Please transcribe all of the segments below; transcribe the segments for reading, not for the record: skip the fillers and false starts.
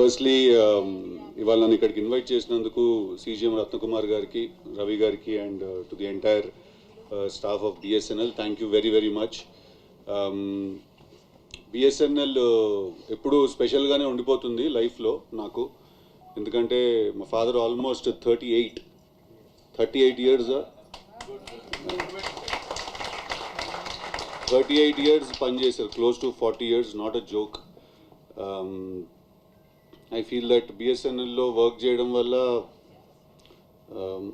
Firstly ఇవాళ నన్ను ఇక్కడికి ఇన్వైట్ చేసినందుకు సీజీఎం రత్నకుమార్ గారికి, రవి గారికి and to the entire staff of BSNL thank you very very much. BSNL ఎప్పుడూ స్పెషల్గానే ఉండిపోతుంది లైఫ్లో నాకు. ఎందుకంటే మా ఫాదర్ ఆల్మోస్ట్ 38 ఇయర్స్ 38 ఇయర్స్ పనిచేశారు, close to 40 years, not a joke. I feel that బిఎస్ఎన్ఎల్లో వర్క్ చేయడం వల్ల,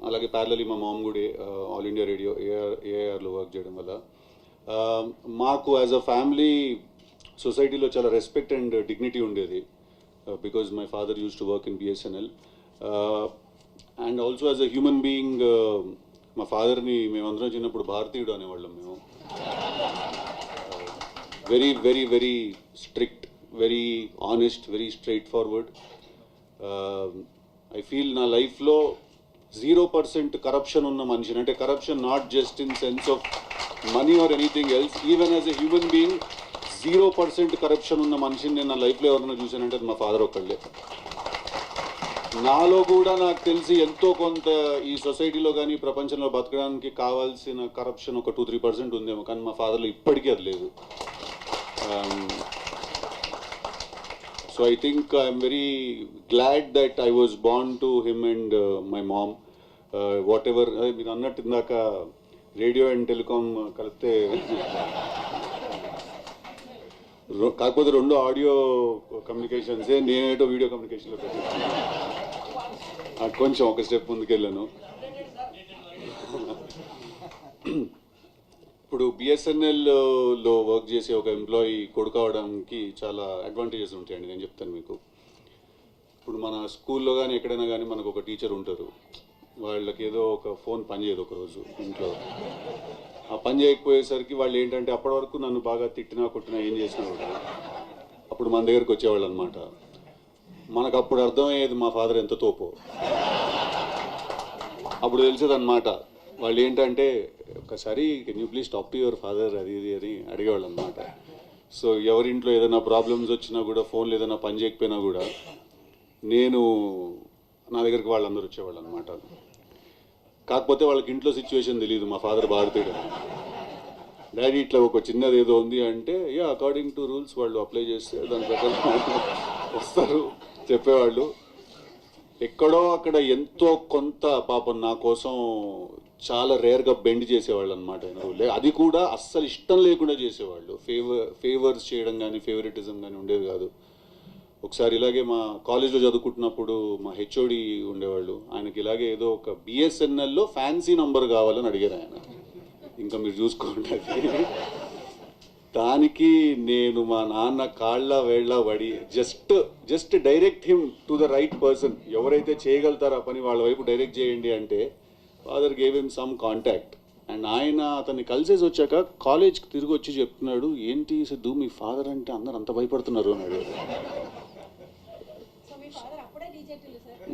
అలాగే ప్యారలీ మా మామ్ కూడా ఆల్ ఇండియా రేడియో ఏఆర్లో వర్క్ చేయడం వల్ల మాకు యాజ్ అ ఫ్యామిలీ సొసైటీలో చాలా రెస్పెక్ట్ అండ్ డిగ్నిటీ ఉండేది. Because my father use to work in BSNL and also as a human being. మా ఫాదర్ని మేమందరం చిన్నప్పుడు భారతీయుడు అనేవాళ్ళం మేము. Very very very strict, very honest, very straight forward. I feel నా లైఫ్లో 0% కరప్షన్ ఉన్న మనిషిని, అంటే corruption not just in sense of money or anything else, even as a human being 0% corruption ఉన్న మనిషిని నేను నా లైఫ్లో ఎవరైనా చూశానంటే అది మా ఫాదర్ ఒక్కళ్ళే. నాలో కూడా నాకు తెలిసి ఎంతో కొంత ఈ సొసైటీలో కానీ ప్రపంచంలో బతకడానికి కావాల్సిన కరప్షన్ ఒక 2-3% ఉందేమో, కానీ మా ఫాదర్లో ఇప్పటికీ అది లేదు. So I think I'm very glad that I was born to him and my mom. What ever మీరు అన్నట్టు ఇందాక రేడియో అండ్ టెలికాం కలిపితే కాకపోతే 2 ఆడియో కమ్యూనికేషన్సే, నేనేటో వీడియో కమ్యూనికేషన్లో పెట్టాను. కొంచెం ఒక స్టెప్ ముందుకెళ్ళాను. ఇప్పుడు బిఎస్ఎన్ఎల్లో వర్క్ చేసే ఒక ఎంప్లాయీ కొడుకు అవడానికి చాలా అడ్వాంటేజెస్ ఉంటాయండి, నేను చెప్తాను మీకు. ఇప్పుడు మన స్కూల్లో కానీ ఎక్కడైనా కానీ మనకు ఒక టీచర్ ఉంటారు, వాళ్ళకి ఏదో ఒక ఫోన్ పనిచేయదు ఒకరోజు ఇంట్లో. ఆ పని చేయకపోయేసరికి వాళ్ళు ఏంటంటే అప్పటి వరకు నన్ను బాగా తిట్టినా కొట్టినా ఏం చేసినా కూడా అప్పుడు మన దగ్గరికి వచ్చేవాళ్ళు అనమాట. మనకు అప్పుడు అర్థమయ్యేది మా ఫాదర్ ఎంత తోపో. అప్పుడు తెలిసేది అనమాట వాళ్ళు ఏంటంటే, ఒకసారి can you please talk to your father అది ఇది అని అడిగేవాళ్ళు అనమాట. సో ఎవరింట్లో ఏదైనా ప్రాబ్లమ్స్ వచ్చినా కూడా, ఫోన్లో ఏదైనా పని చేయకపోయినా కూడా నా దగ్గరికి వాళ్ళందరూ వచ్చేవాళ్ళు అనమాట. కాకపోతే వాళ్ళకి ఇంట్లో సిచ్యువేషన్ తెలియదు, మా ఫాదర్ భారతీయుడు. డాడీ ఇట్లా ఒక చిన్నది ఏదో ఉంది అంటే, అకార్డింగ్ టు రూల్స్ వాళ్ళు అప్లై చేస్తే దాని ప్రకారం వస్తారు చెప్పేవాళ్ళు. ఎక్కడో అక్కడ ఎంతో కొంత పాపం నా కోసం చాలా రేర్గా బెండ్ చేసేవాళ్ళు అనమాట. అది కూడా అస్సలు ఇష్టం లేకుండా చేసేవాళ్ళు. ఫేవర్స్ చేయడం కానీ ఫేవరెటిజం కానీ ఉండేది కాదు. ఒకసారి ఇలాగే మా కాలేజ్లో చదువుకుంటున్నప్పుడు మా హెచ్ఓడి ఉండేవాళ్ళు, ఆయనకి ఇలాగే ఏదో ఒక బిఎస్ఎన్ఎల్లో ఫ్యాన్సీ నంబర్ కావాలని అడిగారు ఆయన. ఇంకా మీరు చూసుకోండి, దానికి నేను మా నాన్న కాళ్ళ వేళ్ళ పడి just direct him to the right person. ఎవరైతే చేయగలుగుతారో ఆ పని వాళ్ళ వైపు డైరెక్ట్ చేయండి అంటే father gave him some contact. And ఆయన అతన్ని కలిసేసి వచ్చాక కాలేజ్కి తిరిగి వచ్చి చెప్తున్నాడు, ఏంటి సిద్ధు మీ ఫాదర్ అంటే అందరు అంత భయపడుతున్నారు అన్నాడు.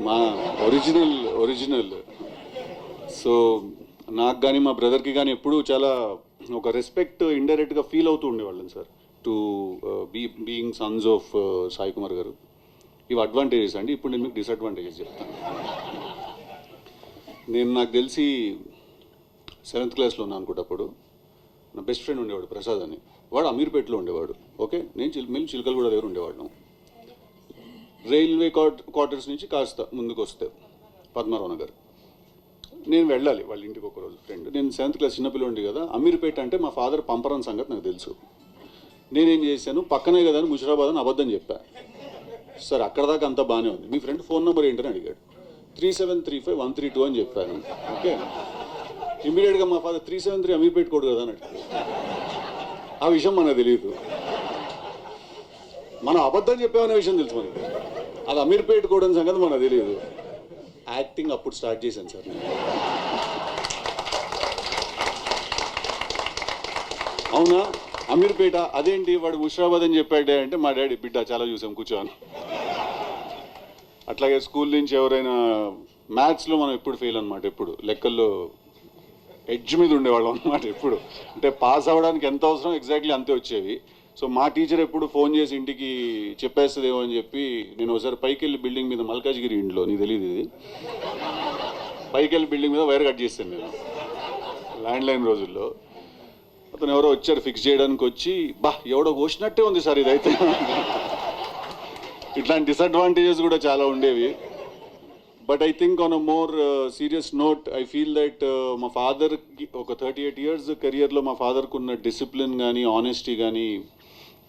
మా ఒరిజినల్. సో నాకు కానీ మా బ్రదర్కి కానీ ఎప్పుడూ చాలా ఒక రెస్పెక్ట్ ఇండైరెక్ట్గా ఫీల్ అవుతూ ఉండేవాళ్ళం sir, to being Sons of Sai Kumar గారు. ఇవి అడ్వాంటేజెస్ అండి. ఇప్పుడు నేను మీకు డిసడ్వాంటేజెస్ చెప్తాను. నాకు తెలిసి 7th క్లాస్లో ఉన్నాను అనుకుంటప్పుడు నా బెస్ట్ ఫ్రెండ్ ఉండేవాడు ప్రసాద్ అని. వాడు అమీర్పేటలో ఉండేవాడు. ఓకే, నేను చిలకలు కూడా దగ్గర ఉండేవాడు. రైల్వే క్వార్టర్స్ నుంచి కాస్త ముందుకు వస్తే పద్మారావు నగర్ నేను వెళ్ళాలి వాళ్ళ ఇంటికి ఒకరోజు ఫ్రెండ్. నేను 7th క్లాస్ చిన్నపిల్లండి కదా, అమీర్పేట అంటే మా ఫాదర్ పంపరని సంగతి నాకు తెలుసు. నేనేం చేశాను, పక్కనే కదా అని ముషిరాబాద్ అని అబద్ధం చెప్పా. సార్ అక్కడ దాకా అంతా బాగానే ఉంది, మీ ఫ్రెండ్ ఫోన్ నెంబర్ ఏంటని అడిగాడు. 3735-132 అని చెప్పాను. ఓకే, ఇమీడియట్గా మా ఫాదర్ 373 అమీర్పేట కోడు కదా అని అడిగాడు. ఆ విషయం మనకు తెలియదు, మనం అబద్ధం చెప్పామనే విషయం తెలుసు మనకి, అది అమీర్పేట కోడ్ అని సంగతి మనకు తెలియదు. యాక్టింగ్ అప్పుడు స్టార్ట్ చేశాను సార్ నేను. అవునా అమీర్పేట, అదేంటి వాడు ముషిరాబాద్ అని చెప్పాడే అంటే, మా డాడీ బిడ్డ చాలా చూసాం కూర్చోని. అట్లాగే స్కూల్ నుంచి ఎవరైనా మ్యాథ్స్లో మనం ఎప్పుడు ఫెయిల్ అనమాట, ఎప్పుడు లెక్కల్లో ఎడ్జ్ మీద ఉండేవాళ్ళం అనమాట ఎప్పుడు. అంటే పాస్ అవ్వడానికి ఎంత అవసరం ఎగ్జాక్ట్లీ అంతే వచ్చేవి. సో మా టీచర్ ఎప్పుడు ఫోన్ చేసి ఇంటికి చెప్పేస్తుందేమో అని చెప్పి నేను ఒకసారి పైకి వెళ్ళి బిల్డింగ్ మీద మల్కాజ్గిరి ఇంట్లో నీకు తెలియదు ఇది పైకి వెళ్ళి బిల్డింగ్ మీద వైర్ కట్ చేస్తాను నేను ల్యాండ్లైన్ రోజుల్లో. అతను ఎవరో వచ్చారు ఫిక్స్ చేయడానికి వచ్చి ఎవడో కోసినట్టే ఉంది సార్ ఇదైతే. ఇట్లాంటి డిసడ్వాంటేజెస్ కూడా చాలా ఉండేవి. But I think on a more serious note I feel that మా ఫాదర్కి ఒక 38 years కెరియర్లో మా ఫాదర్కి ఉన్న డిసిప్లిన్ కానీ ఆనెస్టీ కానీ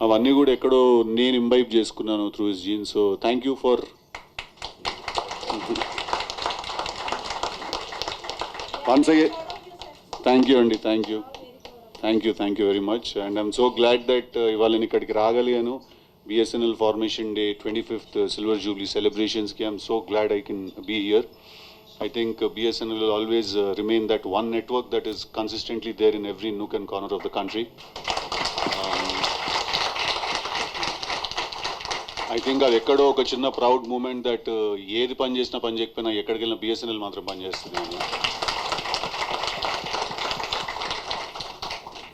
అవన్నీ కూడా ఎక్కడో నేను ఇంబైబ్ చేసుకున్నాను through his gene. So thank you for once again thank you అండి. Thank you very much. And I'm so glad that ఇవాళ నేను ఇక్కడికి రాగలిగాను. BSNL Formation Day 25th Silver Jubilee celebrations ki I'm so glad I can be here. I think BSNL will always remain that one network that is consistently there in every nook and corner of the country. I think అది ఎక్కడో ఒక చిన్న proud moment that ఏది పని చేసినా పని చేయకపోయినా ఎక్కడికి వెళ్ళినా BSNL మాత్రం పని చేస్తుంది.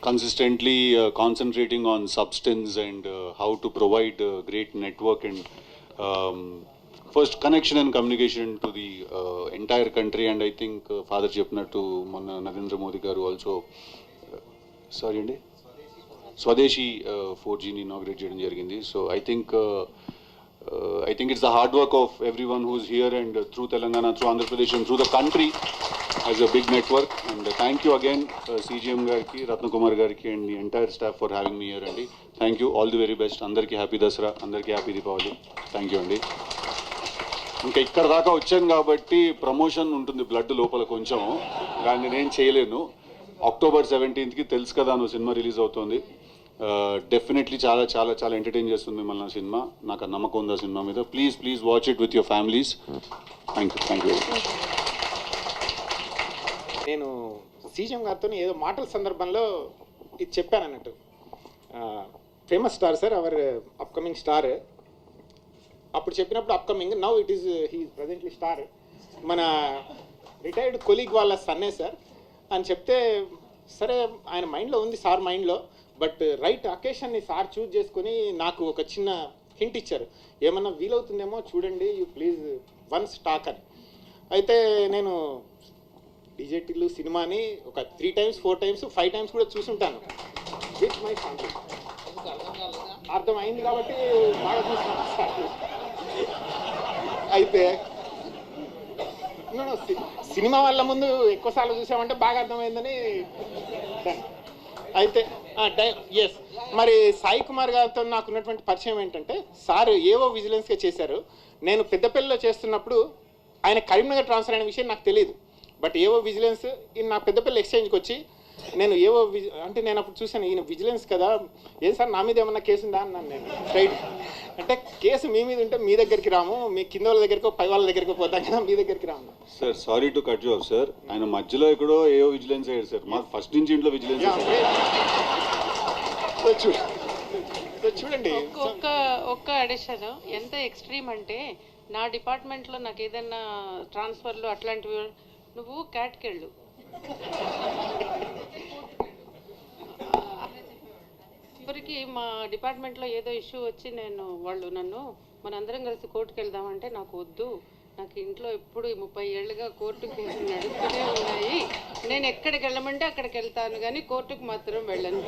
Consistently concentrating on substance and how to provide great network and first connection and communication to the entire country. And I think Father Chepnattu Monna Narendra Modi garu also sorry andi Swadeshi 4G ni inaugurate cheyadam jarigindi. So I think it's the hard work of everyone who's here and through Telangana, through Andhra Pradesh and through the country as a big network. And thank you again CGM gariki, Ratnakumar gariki and the entire staff for having me here andi. Thank you, all the very best. Andarki happy Dasara, andarki happy Deepavali. Thank you andi. ఇంకా ఇక్కడ దాకా వచ్చాను కాబట్టి promotion ఉంటుంది blood లోపల కొంచెం, కానీ నేను చేయలేను. October 17th తెలుసు కదా నువ్వు సినిమా రిలీజ్ అవుతుంది. డెఫినెట్లీ చాలా చాలా చాలా ఎంటర్టైన్ చేస్తుంది మిమ్మల్ని ఆ సినిమా. నాకు ఆ నమ్మకం ఉంది ఆ సినిమా మీద. Please watch it with your families. Thank you very much. నేను సీఎం గారితో ఏదో మాటల సందర్భంలో ఇది చెప్పాను అన్నట్టు. Famous star sir, hour upcoming star. అప్పుడు చెప్పినప్పుడు upcoming, now it is he presently star. మన రిటైర్డ్ కొలీగ్ వాళ్ళ సన్నే సార్ అని చెప్తే, సరే ఆయన మైండ్లో ఉంది సార్ మైండ్లో, బట్ రైట్ అకేషన్ని సార్ చూజ్ చేసుకొని నాకు ఒక చిన్న హింట్ ఇచ్చారు. ఏమన్నా వీలవుతుందేమో చూడండి, యూ ప్లీజ్ వన్స్ టాక్ అని. అయితే నేను డిజెటిల్లు సినిమాని ఒక 3 times 4 times 5 times కూడా చూసుంటాను విత్ మై ఫ్యామిలీ. అర్థమైంది కాబట్టి బాగా చూస్తాను. అయితే సినిమా వాళ్ళ ముందు ఎక్కువసార్లు చూసామంటే బాగా అర్థమైందని. అయితే ఎస్, మరి సాయి కుమార్ గారితో నాకు ఉన్నటువంటి పరిచయం ఏంటంటే, సార్ ఏవో విజిలెన్స్గా చేశారు. నేను పెద్దపల్లిలో చేస్తున్నప్పుడు ఆయన కరీంనగర్ ట్రాన్స్ఫర్ అయిన విషయం నాకు తెలియదు. బట్ ఏవో విజిలెన్స్ నా పెద్దపల్లి ఎక్స్చేంజ్కి వచ్చి నేను ఏవో అంటే నేను అప్పుడు చూశాను, ఈయన విజిలెన్స్ కదా, ఏం సార్ నా మీద ఏమన్నా కేసు ఉందా అన్నాను నేను స్ట్రైట్. అంటే కేసు మీ మీద ఉంటే మీ దగ్గరికి రాము, మీ కింద వాళ్ళ దగ్గరికి పై వాళ్ళ దగ్గరికి పోతాం కదా, మీ దగ్గరికి రాము. Sir sorry to cut you off sir, ఆయన మధ్యలో ఎక్కడో ఏవో విజిలెన్స్ అయ్యారు సార్. మాకు ఫస్ట్ నుంచి ఇంట్లో విజిలెన్స్. చూడండి ఒక్క అడిషన్ ఎంత ఎక్స్ట్రీమ్ అంటే, నా డిపార్ట్మెంట్లో నాకు ఏదైనా ట్రాన్స్ఫర్లు అట్లాంటివి, నువ్వు క్యాట్కి వెళ్ళు, ఇప్పటికి మా డిపార్ట్మెంట్లో ఏదో ఇష్యూ వచ్చి వాళ్ళు నన్ను మనందరం కలిసి కోర్టుకు వెళ్దామంటే నాకు వద్దు, నాకు ఇంట్లో ఎప్పుడు 30 ఏళ్ళుగా కోర్టు కేసులు నడుస్తూనే ఉన్నాయి, నేను ఎక్కడికి వెళ్ళమంటే అక్కడికి వెళ్తాను కానీ కోర్టుకు మాత్రం వెళ్ళను.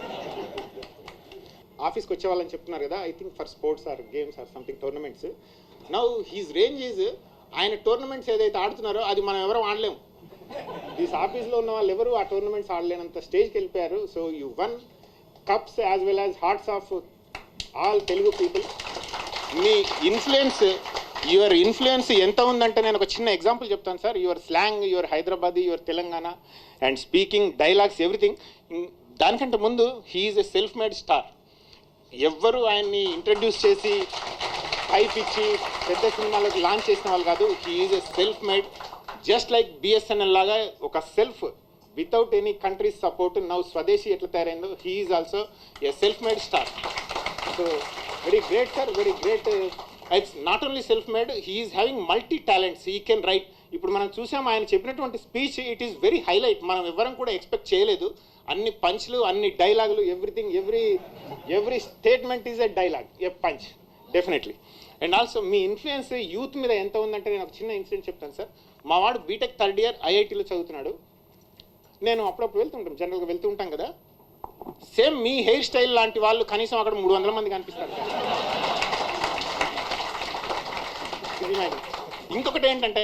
ఆఫీస్కి వచ్చే వాళ్ళని చెప్తున్నారు కదా, I think for sports or games or something tournaments. Now his range is, ఆయన టోర్నమెంట్స్ ఏదైతే ఆడుతున్నారో అది మనం ఎవరూ ఆడలేము. ఈ ఆఫీస్లో ఉన్న వాళ్ళు ఎవరు ఆ టోర్నమెంట్స్ ఆడలేనంత స్టేజ్కి వెళ్ళిపోయారు. So you one cups as well as hearts of all Telugu people. Me your influence ఎంత ఉందంటే, నేను ఒక చిన్న ఎగ్జాంపుల్ చెప్తాను sir. Your slang, your Hyderabadi, your Telangana and speaking, dialogues, everything. దానికంటే ముందు he is a self made star. ఎవ్వరు ఆయన్ని ఇంట్రడ్యూస్ చేసి హైప్ ఇచ్చి పెద్ద సినిమాలకు లాంచ్ చేసిన వాళ్ళు కాదు. He is a self made, just like BSNL లాగా ఒక self without any countries support. Now స్వదేశీ ఎట్లా తయారైందో, he is also a self made star. So very great sir, very great. It's not only self made, he is having multi talents, he can write. ఇప్పుడు మనం చూసాం ఆయన చెప్పినటువంటి speech, it is very highlight. మనం ఎవరం కూడా expect చేయలేదు. అన్ని పంచ్లు, అన్ని డైలాగులు, everything, every statement is a dialogue, a punch definitely. And also me influence youth మీద ఎంత ఉందంటే నేను ఒక చిన్న ఇన్సిడెంట్ చెప్తాను సార్. మా వాడు బీటెక్ 3rd ఇయర్ ఐఐటీలో చదువుతున్నాడు. నేను అప్పుడప్పుడు వెళ్తుంటాం, జనరల్గా వెళ్తూ ఉంటాం కదా, సేమ్ మీ హెయిర్ స్టైల్ లాంటి వాళ్ళు కనీసం అక్కడ 300 మంది కనిపిస్తారు సార్. ఇంకొకటి ఏంటంటే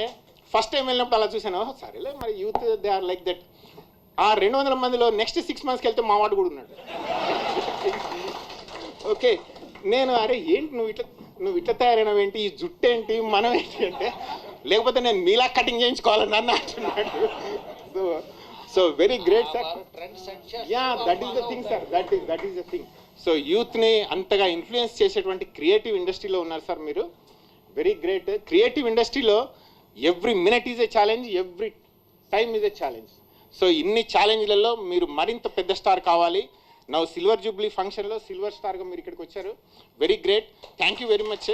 ఫస్ట్ టైం వెళ్ళినప్పుడు అలా చూసాను, సరేలే మరి youth they are like that. ఆ 200 మందిలో నెక్స్ట్ 6 monthsకి వెళ్తే మా వాడు కూడా ఉన్నాడు. ఓకే, నేను అరే ఏంటి నువ్వు ఇట్లా తయారైనవి ఏంటి, ఈ జుట్టు ఏంటి, మనం ఏంటి అంటే, లేకపోతే నేను మీలా కటింగ్ చేయించుకోవాలని అన్న అంటున్నాడు. So very great sir. Yeah, that is the thing sir, that is the thing. So యూత్ని అంతగా ఇన్ఫ్లుయెన్స్ చేసేటువంటి క్రియేటివ్ ఇండస్ట్రీలో ఉన్నారు సార్ మీరు. Very great. క్రియేటివ్ ఇండస్ట్రీలో every minute is a challenge, every time is a challenge. So ఇన్ని ఛాలెంజ్లలో మీరు మరింత పెద్ద స్టార్ కావాలి. నా సిల్వర్ జూబ్లీ ఫంక్షన్లో సిల్వర్ స్టార్గా మీరు ఇక్కడికి వచ్చారు. Very great, thank you very much.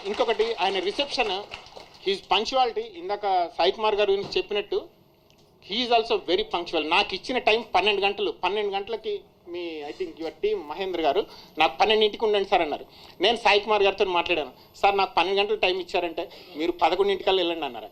ఇంకొకటి ఆయన రిసెప్షన్, హీజ్ పంక్చువాలిటీ. ఇందాక సాయి కుమార్ గారు గురించి చెప్పినట్టు హీఈస్ ఆల్సో వెరీ పంక్చువల్. నాకు ఇచ్చిన టైం 12 గంటలు. 12 గంటలకి మీ I think your team Mahendra గారు నాకు 12ంటికి ఉండండి సార్ అన్నారు. నేను సాయి కుమార్ గారితో మాట్లాడాను, సార్ నాకు 12 గంటలు టైం ఇచ్చారంటే మీరు 11 గంటలకల్లా వెళ్ళండి అన్నారు.